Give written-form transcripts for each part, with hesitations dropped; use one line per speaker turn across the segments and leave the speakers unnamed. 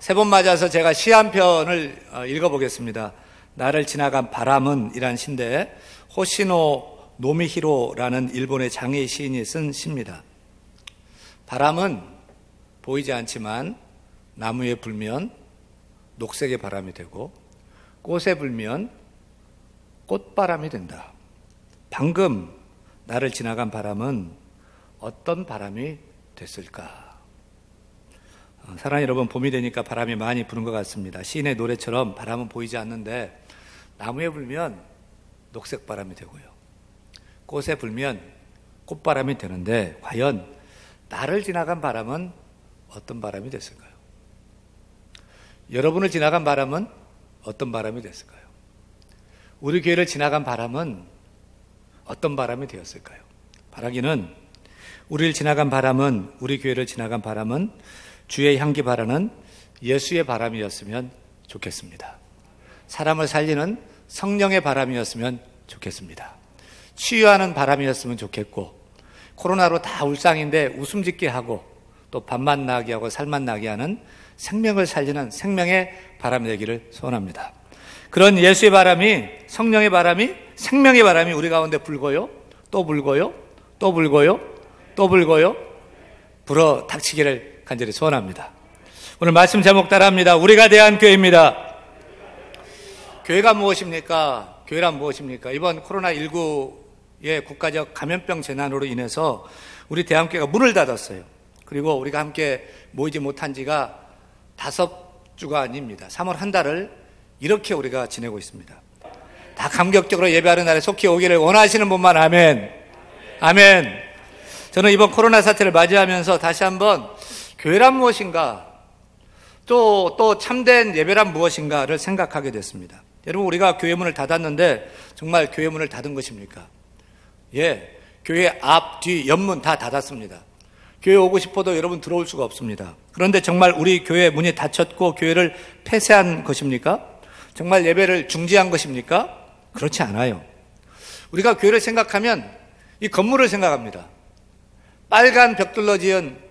새봄 맞아서 제가 시 한 편을 읽어보겠습니다. 나를 지나간 바람은 이란 시인데 호시노 노미히로라는 일본의 장애 시인이 쓴 시입니다. 바람은 보이지 않지만 나무에 불면 녹색의 바람이 되고 꽃에 불면 꽃바람이 된다. 방금 나를 지나간 바람은 어떤 바람이 됐을까? 사랑하는 여러분, 봄이 되니까 바람이 많이 부는 것 같습니다. 시인의 노래처럼 바람은 보이지 않는데 나무에 불면 녹색 바람이 되고요, 꽃에 불면 꽃바람이 되는데 과연 나를 지나간 바람은 어떤 바람이 됐을까요? 여러분을 지나간 바람은 어떤 바람이 됐을까요? 우리 교회를 지나간 바람은 어떤 바람이 되었을까요? 바라기는 우리를 지나간 바람은, 우리 교회를 지나간 바람은 주의 향기 바라는 예수의 바람이었으면 좋겠습니다. 사람을 살리는 성령의 바람이었으면 좋겠습니다. 치유하는 바람이었으면 좋겠고, 코로나로 다 울상인데 웃음 짓게 하고 또 밥맛 나게 하고 살맛 나게 하는 생명을 살리는 생명의 바람이 되기를 소원합니다. 그런 예수의 바람이, 성령의 바람이, 생명의 바람이 우리 가운데 불고요, 또 불고요, 또 불고요, 또 불고요, 불어 닥치기를 간절히 소원합니다. 오늘 말씀 제목 따라합니다. 우리가 대한교회입니다. 교회가 무엇입니까? 교회란 무엇입니까? 이번 코로나19의 국가적 감염병 재난으로 인해서 우리 대한교회가 문을 닫았어요. 그리고 우리가 함께 모이지 못한 지가 5주가 아닙니다. 3월 한 달을 이렇게 우리가 지내고 있습니다. 다 감격적으로 예배하는 날에 속히 오기를 원하시는 분만 아멘. 아멘. 저는 이번 코로나 사태를 맞이하면서 다시 한번 교회란 무엇인가, 또 참된 예배란 무엇인가를 생각하게 됐습니다. 여러분, 우리가 교회 문을 닫았는데 정말 교회 문을 닫은 것입니까? 예, 교회 앞, 뒤, 옆문 다 닫았습니다. 교회 오고 싶어도 여러분 들어올 수가 없습니다. 그런데 정말 우리 교회 문이 닫혔고 교회를 폐쇄한 것입니까? 정말 예배를 중지한 것입니까? 그렇지 않아요. 우리가 교회를 생각하면 이 건물을 생각합니다. 빨간 벽돌로 지은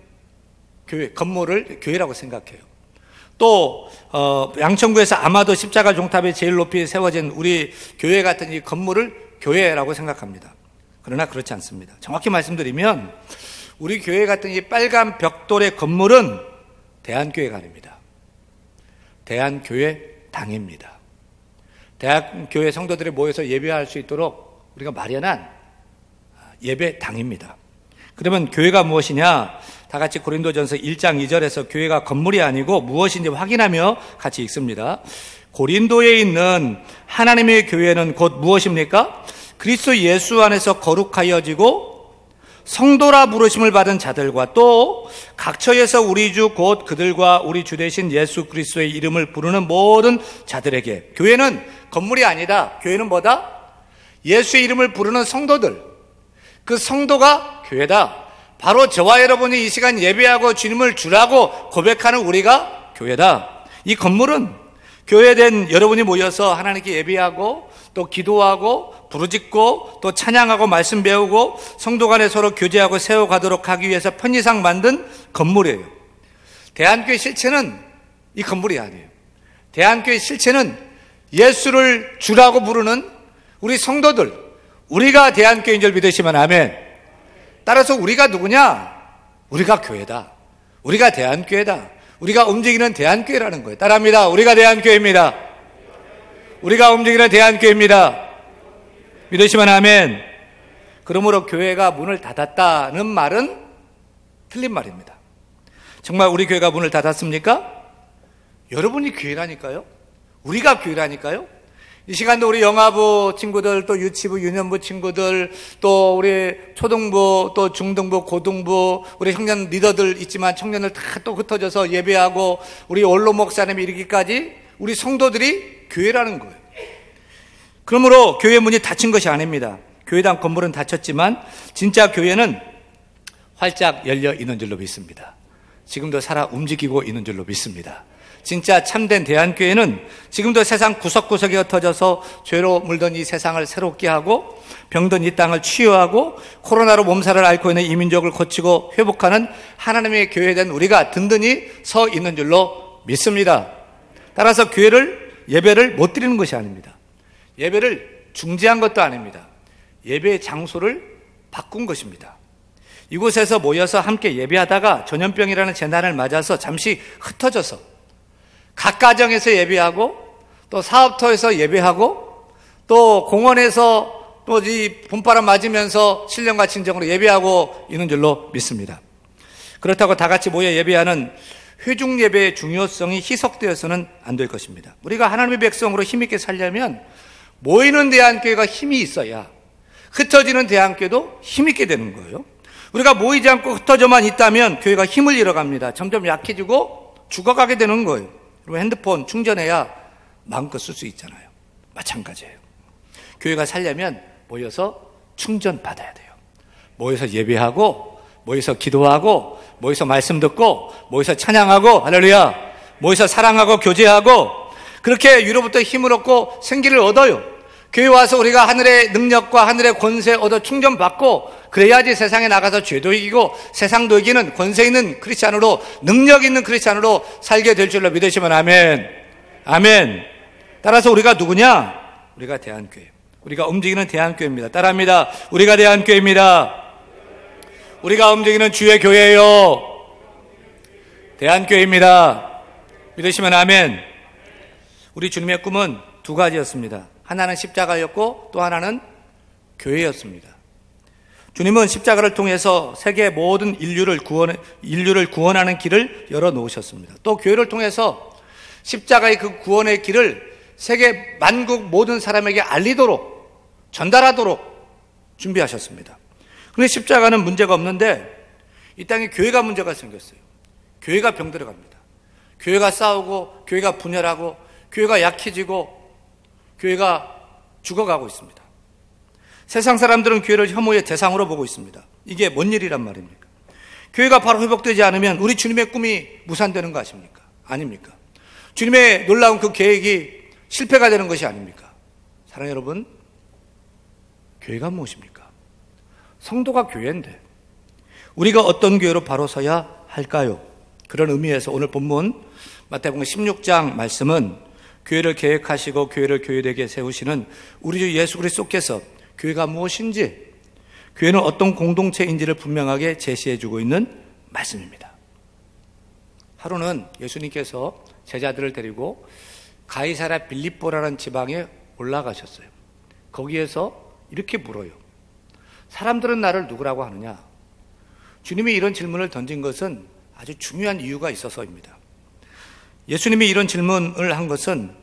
교회, 건물을 교회라고 생각해요. 또 양천구에서 아마도 십자가 종탑에 제일 높이 세워진 우리 교회 같은 이 건물을 교회라고 생각합니다. 그러나 그렇지 않습니다. 정확히 말씀드리면 우리 교회 같은 이 빨간 벽돌의 건물은 대한교회가 아닙니다. 대한교회당입니다. 대한교회 성도들이 모여서 예배할 수 있도록 우리가 마련한 예배당입니다. 그러면 교회가 무엇이냐? 다 같이 고린도전서 1장 2절에서 교회가 건물이 아니고 무엇인지 확인하며 같이 읽습니다. 고린도에 있는 하나님의 교회는 곧 무엇입니까? 그리스도 예수 안에서 거룩하여지고 성도라 부르심을 받은 자들과 또 각처에서 우리 주 곧 그들과 우리 주 되신 예수 그리스도의 이름을 부르는 모든 자들에게. 교회는 건물이 아니다. 교회는 뭐다? 예수의 이름을 부르는 성도들, 그 성도가 교회다. 바로 저와 여러분이 이 시간 예배하고 주님을 주라고 고백하는 우리가 교회다. 이 건물은 교회된 여러분이 모여서 하나님께 예배하고 또 기도하고 부르짖고 또 찬양하고 말씀 배우고 성도 간에 서로 교제하고 세워가도록 하기 위해서 편의상 만든 건물이에요. 대한교회 실체는 이 건물이 아니에요. 대한교회 실체는 예수를 주라고 부르는 우리 성도들, 우리가 대한교회인 줄 믿으시면 아멘. 따라서 우리가 누구냐? 우리가 교회다. 우리가 대한교회다. 우리가 움직이는 대한교회라는 거예요. 따라합니다. 우리가 대한교회입니다. 우리가 움직이는 대한교회입니다. 믿으시면 아멘. 그러므로 교회가 문을 닫았다는 말은 틀린 말입니다. 정말 우리 교회가 문을 닫았습니까? 여러분이 교회라니까요. 우리가 교회라니까요. 이 시간도 우리 영아부 친구들, 또 유치부, 유년부 친구들, 또 우리 초등부, 또 중등부, 고등부, 우리 청년 리더들 있지만 청년들 다 또 흩어져서 예배하고 우리 원로 목사님이 이르기까지 우리 성도들이 교회라는 거예요. 그러므로 교회 문이 닫힌 것이 아닙니다. 교회당 건물은 닫혔지만 진짜 교회는 활짝 열려 있는 줄로 믿습니다. 지금도 살아 움직이고 있는 줄로 믿습니다. 진짜 참된 대한교회는 지금도 세상 구석구석에 흩어져서 죄로 물던 이 세상을 새롭게 하고 병든 이 땅을 치유하고 코로나로 몸살을 앓고 있는 이민족을 고치고 회복하는 하나님의 교회에 대한 우리가 든든히 서 있는 줄로 믿습니다. 따라서 예배를 못 드리는 것이 아닙니다. 예배를 중지한 것도 아닙니다. 예배의 장소를 바꾼 것입니다. 이곳에서 모여서 함께 예배하다가 전염병이라는 재난을 맞아서 잠시 흩어져서 각 가정에서 예배하고 또 사업터에서 예배하고 또 공원에서 또 이 봄바람 맞으면서 신령과 진정으로 예배하고 있는 줄로 믿습니다. 그렇다고 다 같이 모여 예배하는 회중 예배의 중요성이 희석되어서는 안 될 것입니다. 우리가 하나님의 백성으로 힘있게 살려면 모이는 대한교회가 힘이 있어야 흩어지는 대한교회도 힘있게 되는 거예요. 우리가 모이지 않고 흩어져만 있다면 교회가 힘을 잃어갑니다. 점점 약해지고 죽어가게 되는 거예요. 그리고 핸드폰 충전해야 마음껏 쓸 수 있잖아요. 마찬가지예요. 교회가 살려면 모여서 충전받아야 돼요. 모여서 예배하고 모여서 기도하고 모여서 말씀 듣고 모여서 찬양하고 할렐루야, 모여서 사랑하고 교제하고 그렇게 위로부터 힘을 얻고 생기를 얻어요. 교회 와서 우리가 하늘의 능력과 하늘의 권세 얻어 충전받고 그래야지 세상에 나가서 죄도 이기고 세상도 이기는 권세 있는 크리스찬으로, 능력 있는 크리스찬으로 살게 될 줄로 믿으시면 아멘. 아멘. 따라서 우리가 누구냐? 우리가 대한교회, 우리가 움직이는 대한교회입니다. 따라합니다. 우리가 대한교회입니다. 우리가 움직이는 주의 교회예요. 대한교회입니다. 믿으시면 아멘. 우리 주님의 꿈은 두 가지였습니다. 하나는 십자가였고 또 하나는 교회였습니다. 주님은 십자가를 통해서 세계 모든 인류를 구원하는 길을 열어놓으셨습니다. 또 교회를 통해서 십자가의 그 구원의 길을 세계 만국 모든 사람에게 알리도록, 전달하도록 준비하셨습니다. 그런데 십자가는 문제가 없는데 이 땅에 교회가 문제가 생겼어요. 교회가 병들어갑니다. 교회가 싸우고 교회가 분열하고 교회가 약해지고 교회가 죽어가고 있습니다. 세상 사람들은 교회를 혐오의 대상으로 보고 있습니다. 이게 뭔 일이란 말입니까? 교회가 바로 회복되지 않으면 우리 주님의 꿈이 무산되는 거 아십니까? 아닙니까? 주님의 놀라운 그 계획이 실패가 되는 것이 아닙니까? 사랑하는 여러분, 교회가 무엇입니까? 성도가 교회인데 우리가 어떤 교회로 바로 서야 할까요? 그런 의미에서 오늘 본문 마태복음 16장 말씀은 교회를 계획하시고 교회를 교회되게 세우시는 우리 주 예수 그리스도께서 교회가 무엇인지, 교회는 어떤 공동체인지를 분명하게 제시해주고 있는 말씀입니다. 하루는 예수님께서 제자들을 데리고 가이사랴 빌립보라는 지방에 올라가셨어요. 거기에서 이렇게 물어요. 사람들은 나를 누구라고 하느냐? 주님이 이런 질문을 던진 것은 아주 중요한 이유가 있어서입니다. 예수님이 이런 질문을 한 것은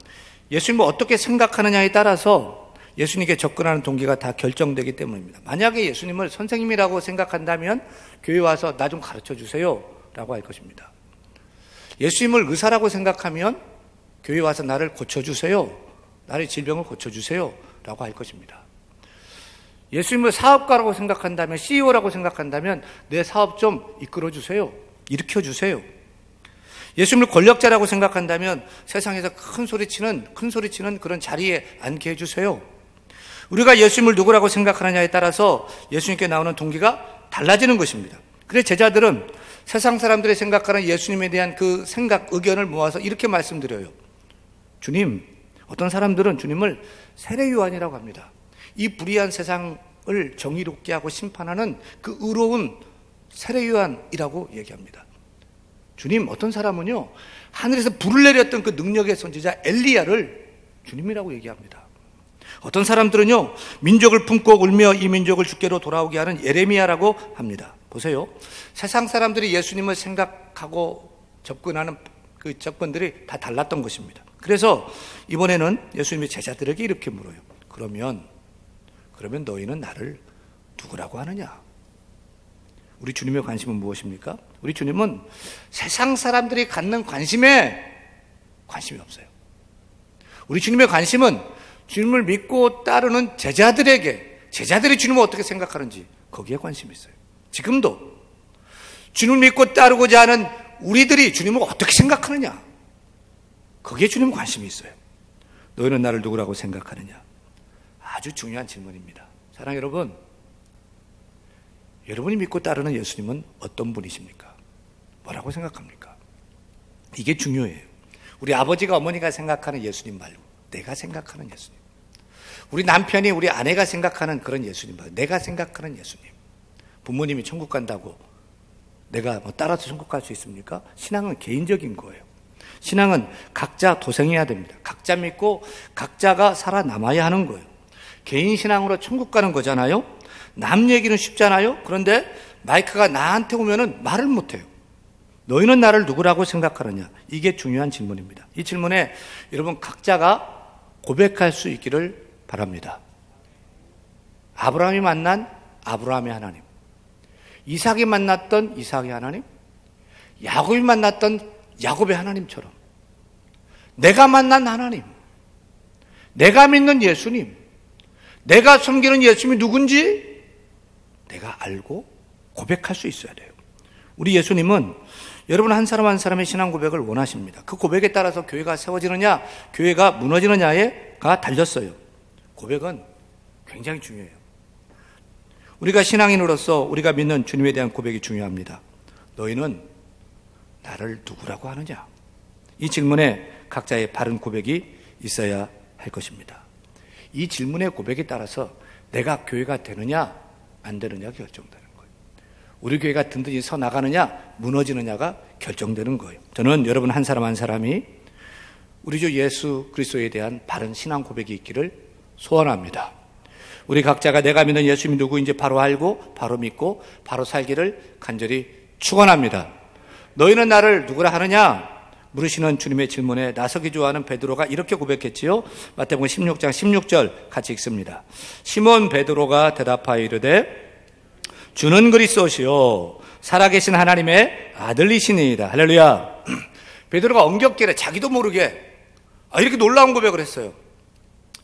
예수님을 어떻게 생각하느냐에 따라서 예수님께 접근하는 동기가 다 결정되기 때문입니다. 만약에 예수님을 선생님이라고 생각한다면 교회 와서 나 좀 가르쳐 주세요 라고 할 것입니다. 예수님을 의사라고 생각하면 교회 와서 나를 고쳐주세요, 나의 질병을 고쳐주세요 라고 할 것입니다. 예수님을 사업가라고 생각한다면, CEO라고 생각한다면 내 사업 좀 이끌어주세요, 일으켜주세요. 예수님을 권력자라고 생각한다면 세상에서 큰 소리치는 그런 자리에 앉게 해주세요. 우리가 예수님을 누구라고 생각하느냐에 따라서 예수님께 나오는 동기가 달라지는 것입니다. 그래서 제자들은 세상 사람들이 생각하는 예수님에 대한 그 생각, 의견을 모아서 이렇게 말씀드려요. 주님, 어떤 사람들은 주님을 세례요한이라고 합니다. 이 불의한 세상을 정의롭게 하고 심판하는 그 의로운 세례요한이라고 얘기합니다. 주님, 어떤 사람은요, 하늘에서 불을 내렸던 그 능력의 선지자 엘리야를 주님이라고 얘기합니다. 어떤 사람들은요, 민족을 품고 울며 이 민족을 주께로 돌아오게 하는 예레미야라고 합니다. 보세요. 세상 사람들이 예수님을 생각하고 접근하는 그 접근들이 다 달랐던 것입니다. 그래서 이번에는 예수님이 제자들에게 이렇게 물어요. 그러면 너희는 나를 누구라고 하느냐? 우리 주님의 관심은 무엇입니까? 우리 주님은 세상 사람들이 갖는 관심에 관심이 없어요. 우리 주님의 관심은 주님을 믿고 따르는 제자들이 주님을 어떻게 생각하는지 거기에 관심이 있어요. 지금도 주님을 믿고 따르고자 하는 우리들이 주님을 어떻게 생각하느냐, 거기에 주님 관심이 있어요. 너희는 나를 누구라고 생각하느냐? 아주 중요한 질문입니다. 사랑하는 여러분, 여러분이 믿고 따르는 예수님은 어떤 분이십니까? 뭐라고 생각합니까? 이게 중요해요. 우리 아버지가 어머니가 생각하는 예수님 말고 내가 생각하는 예수님. 우리 남편이 우리 아내가 생각하는 그런 예수님 말고 내가 생각하는 예수님. 부모님이 천국 간다고 내가 따라서 천국 갈 수 있습니까? 신앙은 개인적인 거예요. 신앙은 각자 도생해야 됩니다. 각자 믿고 각자가 살아남아야 하는 거예요. 개인 신앙으로 천국 가는 거잖아요. 남 얘기는 쉽잖아요. 그런데 마이크가 나한테 오면은 말을 못해요. 너희는 나를 누구라고 생각하느냐? 이게 중요한 질문입니다. 이 질문에 여러분 각자가 고백할 수 있기를 바랍니다. 아브라함이 만난 아브라함의 하나님, 이삭이 만났던 이삭의 하나님, 야곱이 만났던 야곱의 하나님처럼 내가 만난 하나님, 내가 믿는 예수님, 내가 섬기는 예수님이 누군지 내가 알고 고백할 수 있어야 돼요. 우리 예수님은 여러분 한 사람 한 사람의 신앙 고백을 원하십니다. 그 고백에 따라서 교회가 세워지느냐 교회가 무너지느냐가 달렸어요. 고백은 굉장히 중요해요. 우리가 신앙인으로서 우리가 믿는 주님에 대한 고백이 중요합니다. 너희는 나를 누구라고 하느냐? 이 질문에 각자의 바른 고백이 있어야 할 것입니다. 이 질문의 고백에 따라서 내가 교회가 되느냐 안 되느냐가 결정되는 거예요. 우리 교회가 든든히 서 나가느냐 무너지느냐가 결정되는 거예요. 저는 여러분 한 사람 한 사람이 우리 주 예수 그리스도에 대한 바른 신앙 고백이 있기를 소원합니다. 우리 각자가 내가 믿는 예수님이 누구인지 바로 알고 바로 믿고 바로 살기를 간절히 축원합니다. 너희는 나를 누구라 하느냐? 물으시는 주님의 질문에 나서기 좋아하는 베드로가 이렇게 고백했지요. 마태복음 16장 16절 같이 읽습니다. 시몬 베드로가 대답하여 이르되 주는 그리스도시요 살아계신 하나님의 아들이시니이다. 할렐루야. 베드로가 엉겹게 자기도 모르게 이렇게 놀라운 고백을 했어요.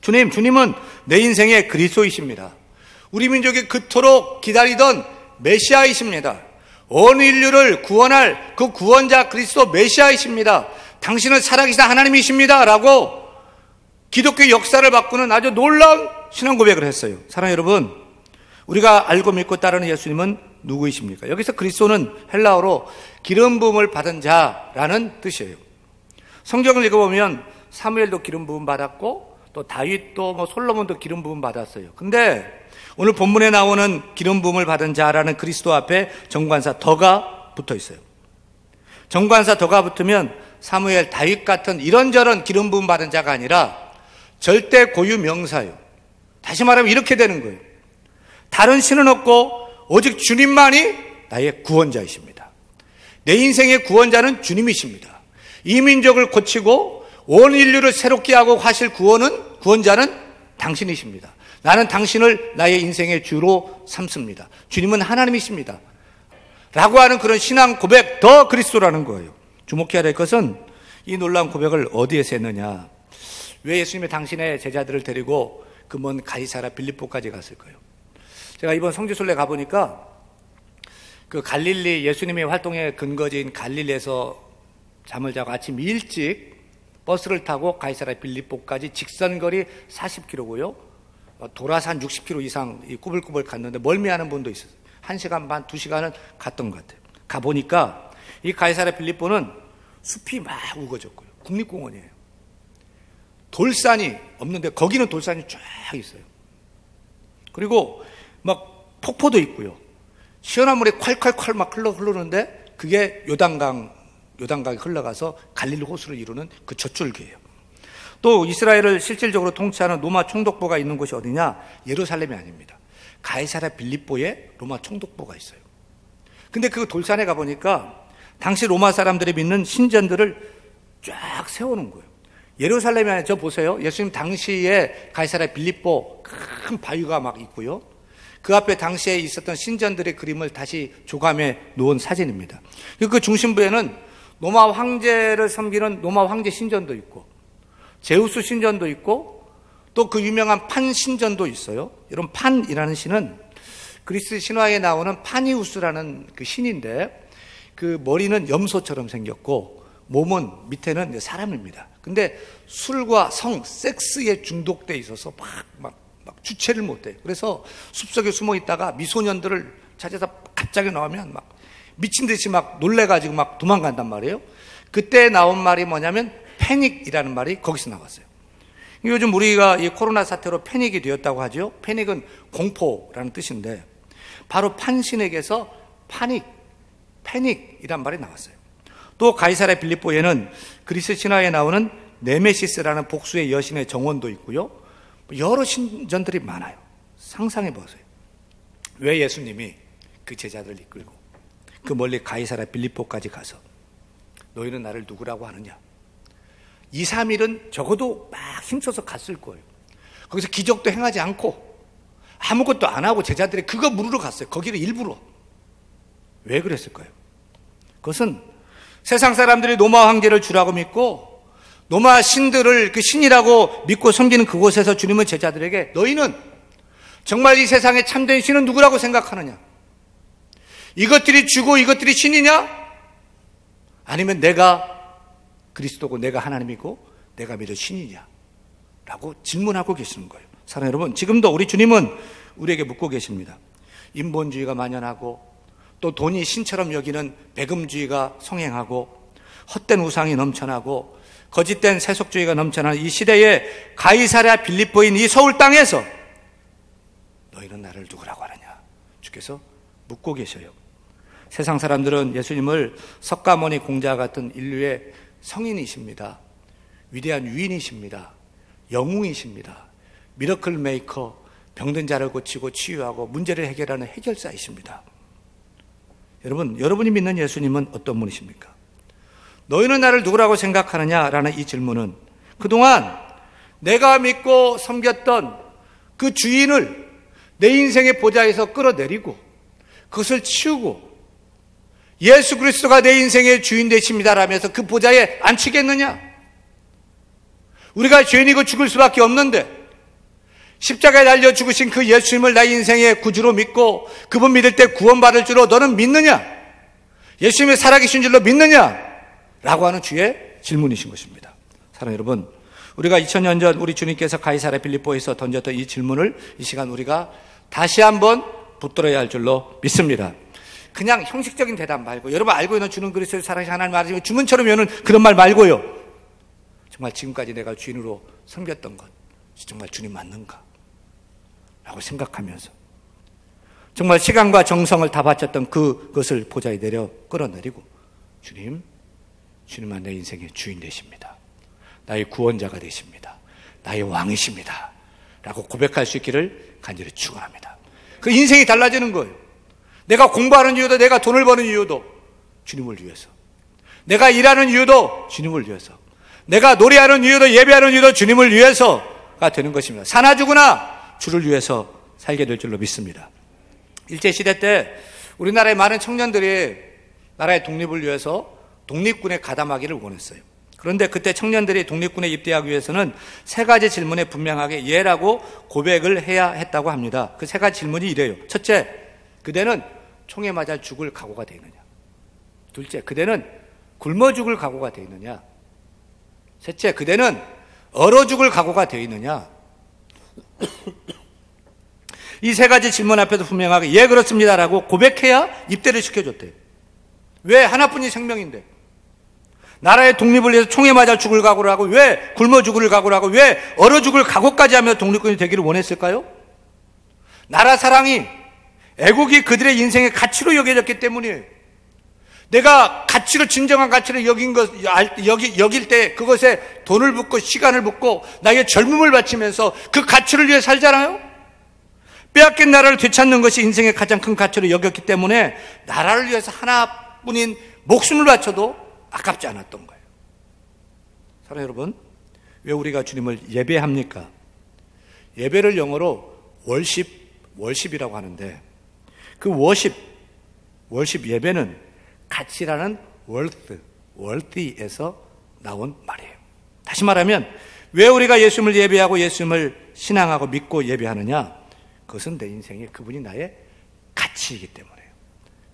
주님은 내 인생의 그리스도이십니다. 우리 민족이 그토록 기다리던 메시아이십니다. 온 인류를 구원할 그 구원자 그리스도 메시아이십니다. 당신은 살아계신 하나님이십니다. 라고 기독교 역사를 바꾸는 아주 놀라운 신앙 고백을 했어요. 사랑하는 여러분, 우리가 알고 믿고 따르는 예수님은 누구이십니까? 여기서 그리스도는 헬라어로 기름 부음을 받은 자라는 뜻이에요. 성경을 읽어보면 사무엘도 기름 부음 받았고 또 다윗도 솔로몬도 기름 부음 받았어요. 근데 오늘 본문에 나오는 기름 부음을 받은 자라는 그리스도 앞에 정관사 더가 붙어 있어요. 정관사 더가 붙으면 사무엘, 다윗 같은 이런저런 기름 부음 받은 자가 아니라 절대 고유 명사예요. 다시 말하면 이렇게 되는 거예요. 다른 신은 없고 오직 주님만이 나의 구원자이십니다. 내 인생의 구원자는 주님이십니다. 이 민족을 고치고 온 인류를 새롭게 하고 하실 구원자는 당신이십니다. 나는 당신을 나의 인생의 주로 삼습니다. 주님은 하나님이십니다. 라고 하는 그런 신앙 고백, 더 그리스도라는 거예요. 주목해야 될 것은 이 놀라운 고백을 어디에서 했느냐. 왜 예수님이 당신의 제자들을 데리고 그 먼 가이사랴 빌립보까지 갔을까요? 제가 이번 성지순례 가보니까 그 갈릴리, 예수님의 활동의 근거지인 갈릴리에서 잠을 자고 아침 일찍 버스를 타고 가이사랴 빌립보까지 직선거리 40km고요. 돌아서 한 60km 이상 꾸불꾸불 갔는데 멀미하는 분도 있어요. 1시간 반, 2시간은 갔던 것 같아요. 가보니까 이 가이사랴 빌립보는 숲이 막 우거졌고요. 국립공원이에요. 돌산이 없는데 거기는 돌산이 쫙 있어요. 그리고 막 폭포도 있고요. 시원한 물이 콸콸콸 막 흐르는데 그게 요단강이 흘러가서 갈릴리 호수를 이루는 그 젖줄기예요. 또 이스라엘을 실질적으로 통치하는 로마 총독부가 있는 곳이 어디냐? 예루살렘이 아닙니다. 가이사랴 빌립보에 로마 총독부가 있어요. 근데 그 돌산에 가보니까 당시 로마 사람들이 믿는 신전들을 쫙 세워놓은 거예요. 예루살렘이 아니라 저 보세요. 예수님 당시에 가이사랴 빌립보 큰 바위가 막 있고요. 그 앞에 당시에 있었던 신전들의 그림을 다시 조감해 놓은 사진입니다. 그 중심부에는 로마 황제를 섬기는 로마 황제 신전도 있고 제우스 신전도 있고 또 그 유명한 판 신전도 있어요. 이런 판이라는 신은 그리스 신화에 나오는 파니우스라는 그 신인데 그 머리는 염소처럼 생겼고 몸은 밑에는 사람입니다. 근데 술과 섹스에 중독돼 있어서 막 주체를 못해요. 그래서 숲속에 숨어 있다가 미소년들을 찾아서 갑자기 나오면 막 미친 듯이 막 놀래가지고 막 도망간단 말이에요. 그때 나온 말이 뭐냐면 패닉이라는 말이 거기서 나왔어요. 요즘 우리가 이 코로나 사태로 패닉이 되었다고 하죠. 패닉은 공포라는 뜻인데 바로 판신에게서 패닉이란 말이 나왔어요. 또 가이사랴 빌립보에는 그리스 신화에 나오는 네메시스라는 복수의 여신의 정원도 있고요. 여러 신전들이 많아요. 상상해 보세요. 왜 예수님이 그 제자들을 이끌고 그 멀리 가이사랴 빌립보까지 가서 너희는 나를 누구라고 하느냐? 2, 3일은 적어도 막 힘써서 갔을 거예요. 거기서 기적도 행하지 않고 아무것도 안 하고 제자들이 그거 물으러 갔어요. 거기를 일부러. 왜 그랬을까요? 그것은 세상 사람들이 노마 황제를 주라고 믿고 노마 신들을 그 신이라고 믿고 섬기는 그곳에서 주님은 제자들에게 너희는 정말 이 세상에 참된 신은 누구라고 생각하느냐? 이것들이 주고 이것들이 신이냐? 아니면 내가 그리스도고 내가 하나님이고 내가 믿을 신이냐? 라고 질문하고 계시는 거예요. 사랑하는 여러분, 지금도 우리 주님은 우리에게 묻고 계십니다. 인본주의가 만연하고 또 돈이 신처럼 여기는 배금주의가 성행하고 헛된 우상이 넘쳐나고 거짓된 세속주의가 넘쳐나는 이 시대에 가이사랴 빌립보인 이 서울 땅에서 너희는 나를 누구라고 하느냐? 주께서 묻고 계셔요. 세상 사람들은 예수님을 석가모니 공자 같은 인류의 성인이십니다. 위대한 유인이십니다. 영웅이십니다. 미러클 메이커, 병든 자를 고치고 치유하고 문제를 해결하는 해결사이십니다. 여러분, 여러분이 믿는 예수님은 어떤 분이십니까? 너희는 나를 누구라고 생각하느냐라는 이 질문은 그동안 내가 믿고 섬겼던 그 주인을 내 인생의 보좌에서 끌어내리고 그것을 치우고 예수 그리스도가 내 인생의 주인 되십니다라면서 그 보좌에 앉히겠느냐? 우리가 죄인이고 죽을 수밖에 없는데 십자가에 달려 죽으신 그 예수님을 내 인생의 구주로 믿고 그분 믿을 때 구원받을 줄로 너는 믿느냐? 예수님이 살아계신 줄로 믿느냐? 라고 하는 주의 질문이신 것입니다. 사랑하는 여러분, 우리가 2000년 전 우리 주님께서 가이사랴 빌립보에서 던졌던 이 질문을 이 시간 우리가 다시 한번 붙들어야 할 줄로 믿습니다. 그냥 형식적인 대답 말고 여러분 알고 있는 주는 그리스도의 살아계신 하나님 말하지만 주문처럼 여는 그런 말 말고요. 정말 지금까지 내가 주인으로 섬겼던 것 정말 주님 맞는가? 라고 생각하면서 정말 시간과 정성을 다 바쳤던 그것을 보좌에 내려 끌어내리고 주님은 내 인생의 주인 되십니다. 나의 구원자가 되십니다. 나의 왕이십니다. 라고 고백할 수 있기를 간절히 축원합니다. 그 인생이 달라지는 거예요. 내가 공부하는 이유도 내가 돈을 버는 이유도 주님을 위해서, 내가 일하는 이유도 주님을 위해서, 내가 노래하는 이유도 예배하는 이유도 주님을 위해서가 되는 것입니다. 사나 죽으나 주를 위해서 살게 될 줄로 믿습니다. 일제시대 때 우리나라의 많은 청년들이 나라의 독립을 위해서 독립군에 가담하기를 원했어요. 그런데 그때 청년들이 독립군에 입대하기 위해서는 세 가지 질문에 분명하게 예라고 고백을 해야 했다고 합니다. 그 세 가지 질문이 이래요. 첫째, 그대는 총에 맞아 죽을 각오가 되어 있느냐? 둘째, 그대는 굶어 죽을 각오가 되어 있느냐? 셋째, 그대는 얼어 죽을 각오가 되어 있느냐? 이 세 가지 질문 앞에서 분명하게 예 그렇습니다라고 고백해야 입대를 시켜줬대요. 왜? 하나뿐인 생명인데. 나라의 독립을 위해서 총에 맞아 죽을 각오를 하고 왜 굶어 죽을 각오를 하고 왜 얼어 죽을 각오까지 하며 독립군이 되기를 원했을까요? 나라 사랑이, 애국이 그들의 인생의 가치로 여겨졌기 때문이에요. 내가 가치로, 진정한 가치로 여길 때 그것에 돈을 붓고 시간을 붓고 나의 젊음을 바치면서 그 가치를 위해 살잖아요? 빼앗긴 나라를 되찾는 것이 인생의 가장 큰 가치로 여겼기 때문에 나라를 위해서 하나뿐인 목숨을 바쳐도 아깝지 않았던 거예요. 사랑하는 여러분, 왜 우리가 주님을 예배합니까? 예배를 영어로 월십이라고 하는데 그 월십 예배는 가치라는 worthy에서 나온 말이에요. 다시 말하면 왜 우리가 예수님을 예배하고 예수님을 신앙하고 믿고 예배하느냐? 그것은 내 인생에 그분이 나의 가치이기 때문에요.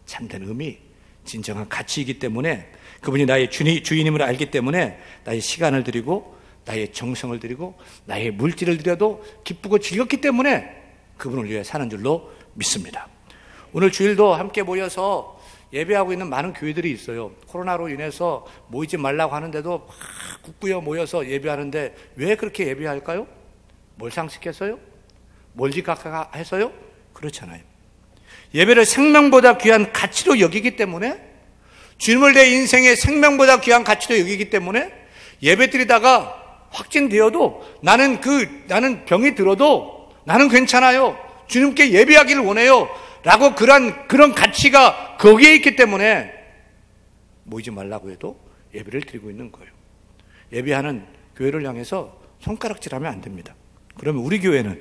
참된 의미, 진정한 가치이기 때문에 그분이 나의 주인임을 알기 때문에 나의 시간을 드리고 나의 정성을 드리고 나의 물질을 드려도 기쁘고 즐겁기 때문에 그분을 위해 사는 줄로 믿습니다. 오늘 주일도 함께 모여서 예배하고 있는 많은 교회들이 있어요. 코로나로 인해서 모이지 말라고 하는데도 막 굳구여 모여서 예배하는데 왜 그렇게 예배할까요? 뭘 상식해서요? 뭘 지각해서요? 그렇잖아요. 예배를 생명보다 귀한 가치로 여기기 때문에, 주님을 내 인생의 생명보다 귀한 가치로 여기기 때문에 예배 드리다가 확진되어도 나는 병이 들어도 나는 괜찮아요. 주님께 예배하기를 원해요. 라고 그런 가치가 거기에 있기 때문에 모이지 말라고 해도 예배를 드리고 있는 거예요. 예배하는 교회를 향해서 손가락질하면 안 됩니다. 그러면 우리 교회는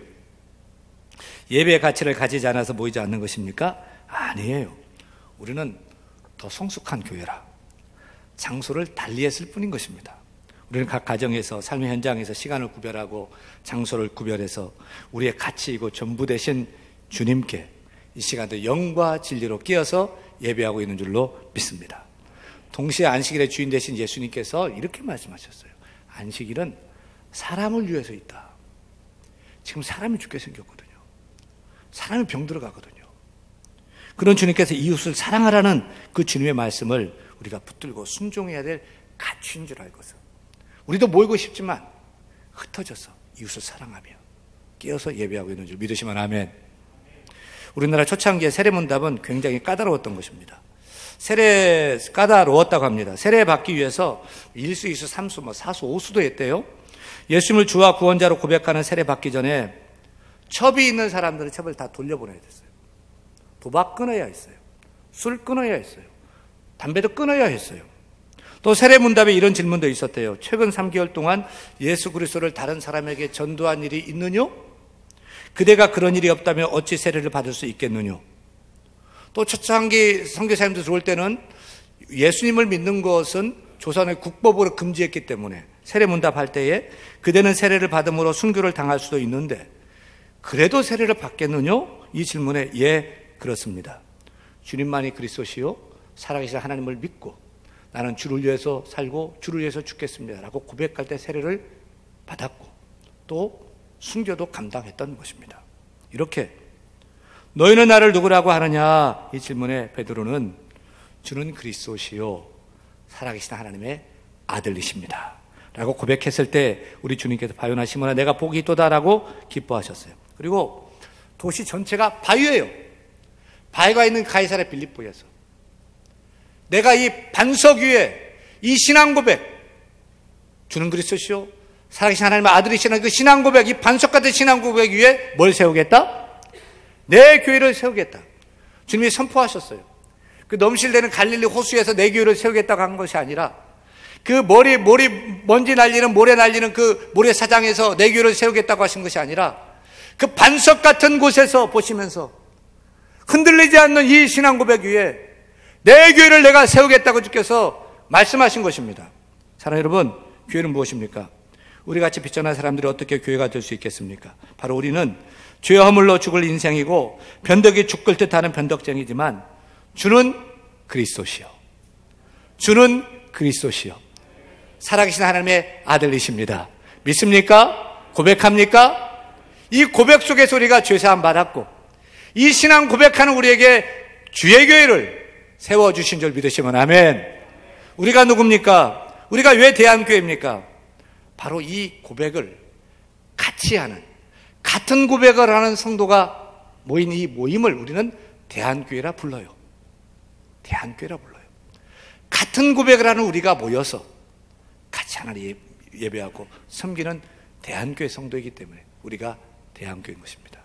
예배의 가치를 가지지 않아서 모이지 않는 것입니까? 아니에요. 우리는 더 성숙한 교회라 장소를 달리했을 뿐인 것입니다. 우리는 각 가정에서 삶의 현장에서 시간을 구별하고 장소를 구별해서 우리의 가치이고 전부 되신 주님께 이 시간도 영과 진리로 끼어서 예배하고 있는 줄로 믿습니다. 동시에 안식일의 주인 되신 예수님께서 이렇게 말씀하셨어요. 안식일은 사람을 위해서 있다. 지금 사람이 죽게 생겼거든요. 사람이 병들어가거든요. 그런 주님께서 이웃을 사랑하라는 그 주님의 말씀을 우리가 붙들고 순종해야 될 가치인 줄 알고서 우리도 모이고 싶지만 흩어져서 이웃을 사랑하며 끼어서 예배하고 있는 줄 믿으시면 아멘. 우리나라 초창기의 세례문답은 굉장히 까다로웠던 것입니다. 까다로웠다고 합니다. 세례 받기 위해서 1수, 2수, 3수, 4수, 5수도 했대요. 예수님을 주와 구원자로 고백하는 세례 받기 전에 첩이 있는 사람들은 첩을 다 돌려보내야 됐어요. 도박 끊어야 했어요. 술 끊어야 했어요. 담배도 끊어야 했어요. 또 세례문답에 이런 질문도 있었대요. 최근 3개월 동안 예수 그리스도를 다른 사람에게 전도한 일이 있느냐? 그대가 그런 일이 없다면 어찌 세례를 받을 수 있겠느냐? 또 초창기 선교사님들 들어올 때는 예수님을 믿는 것은 조선의 국법으로 금지했기 때문에 세례문답할 때에 그대는 세례를 받음으로 순교를 당할 수도 있는데 그래도 세례를 받겠느냐? 이 질문에 예, 그렇습니다. 주님만이 그리스도시요 살아계신 하나님을 믿고 나는 주를 위해서 살고 주를 위해서 죽겠습니다 라고 고백할 때 세례를 받았고 또 순교도 감당했던 것입니다. 이렇게 너희는 나를 누구라고 하느냐? 이 질문에 베드로는 주는 그리스도시요 살아계신 하나님의 아들이십니다 라고 고백했을 때 우리 주님께서 바요나 시몬아 내가 복이 있도다라고 기뻐하셨어요. 그리고 도시 전체가 바위예요. 바위가 있는 가이사랴 빌립보에서 내가 이 반석 위에 이 신앙 고백 주는 그리스도시요 살아계신 하나님의 아들이시라는 그 신앙 고백, 이 반석 같은 신앙 고백 위에 뭘 세우겠다? 내 교회를 세우겠다. 주님이 선포하셨어요. 그 넘실대는 갈릴리 호수에서 내 교회를 세우겠다고 한 것이 아니라 그 먼지 날리는 모래 날리는 그 모래사장에서 내 교회를 세우겠다고 하신 것이 아니라 그 반석 같은 곳에서 보시면서 흔들리지 않는 이 신앙 고백 위에 내 교회를 내가 세우겠다고 주께서 말씀하신 것입니다. 사랑하는 여러분, 교회는 무엇입니까? 우리 같이 비천한 사람들이 어떻게 교회가 될 수 있겠습니까? 바로 우리는 죄 허물로 죽을 인생이고 변덕이 죽을 듯하는 변덕쟁이지만 주는 그리스도시요. 주는 그리스도시요. 살아계신 하나님의 아들이십니다. 믿습니까? 고백합니까? 이 고백 속에서 우리가 죄사함 받았고 이 신앙 고백하는 우리에게 주의 교회를 세워주신 줄 믿으시면 아멘. 우리가 누굽니까? 우리가 왜 대한교회입니까? 바로 이 고백을 같이 하는 같은 고백을 하는 성도가 모인 이 모임을 우리는 대한교회라 불러요. 대한교회라 불러요. 같은 고백을 하는 우리가 모여서 같이 하나님 예배하고 섬기는 대한교회 성도이기 때문에 우리가 대한교회인 것입니다.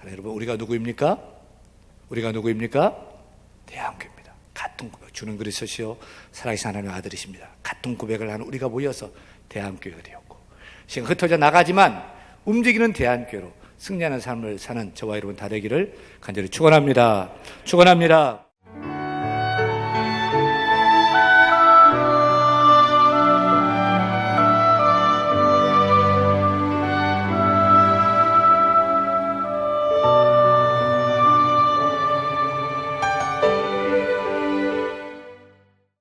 여러분, 우리가 누구입니까? 우리가 누구입니까? 대한교회입니다. 같은 고백, 주는 그리스도시요 살아계신 하나님의 아들이십니다. 같은 고백을 하는 우리가 모여서 대한교회가 되었고 지금 흩어져 나가지만 움직이는 대한교회로 승리하는 삶을 사는 저와 여러분 다 되기를 간절히 축원합니다. 축원합니다.